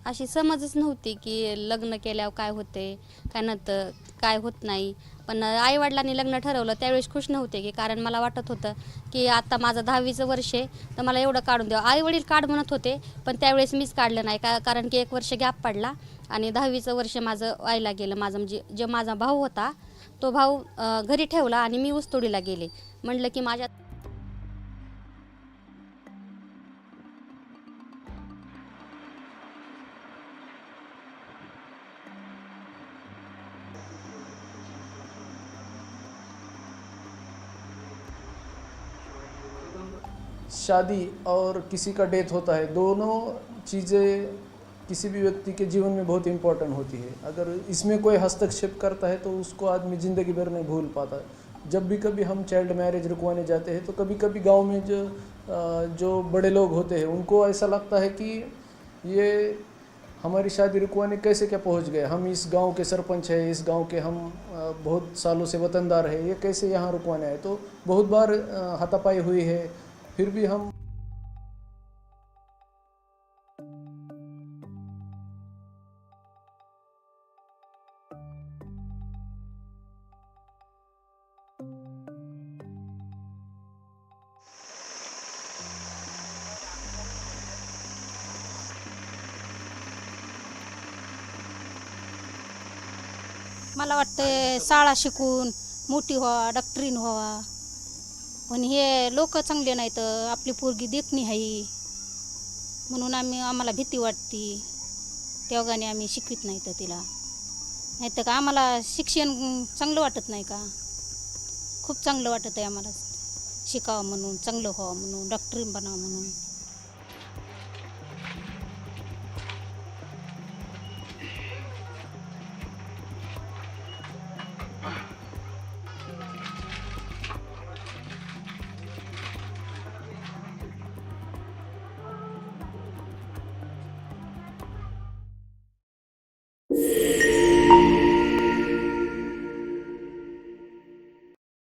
अशी समजच नव्हती की लग्न केल्यावर काय होते, काय नंतर काय होत नाही. पण आईवडिलांनी लग्न ठरवलं त्यावेळेस खुश नव्हते की, कारण मला वाटत होतं की आता माझं 10वीचं वर्ष आहे तर मला एवढं काढून द्यावं. आईवडील काढ म्हणत होते, पण त्यावेळेस मीच काढलं नाही कारण की 1 वर्ष गॅप पडला आणि 10वीचं वर्ष माझं व्हायला गेलं. माझं म्हणजे जो माझा भाऊ होता तो भाऊ घरी ठेवला आणि मी ऊसतोडीला गेले. म्हटलं की माझ्या शादी और किसी का डेथ होता है, दोनों चीज़ें किसी भी व्यक्ति के जीवन में बहुत इम्पोर्टेंट होती है। अगर इसमें कोई हस्तक्षेप करता है तो उसको आदमी ज़िंदगी भर नहीं भूल पाता। जब भी कभी हम चाइल्ड मैरिज रुकवाने जाते हैं तो कभी कभी गांव में जो बड़े लोग होते हैं उनको ऐसा लगता है कि ये हमारी शादी रुकवाने कैसे क्या पहुंच गए, हम इस गांव के सरपंच हैं, इस गांव के हम बहुत सालों से वतनदार हैं, ये कैसे यहाँ रुकवाने आए। तो बहुत बार हाथापाई हुई है, फिर भी हम मला वाटतं शाळा शिकून मोठी व्हावा, डॉक्टरीन व्हावा, पण हे लोक चांगले नाहीत, आपली पोरगी देखणी आहे म्हणून आम्हाला भीती वाटते. तेवढ्याने आम्ही शिकवित नाही तर तिला, नाही तर का आम्हाला शिक्षण चांगलं वाटत नाही का? खूप चांगलं वाटत आहे आम्हाला शिकावं म्हणून, चांगलं व्हावं म्हणून, डॉक्टरीन बनावं म्हणून.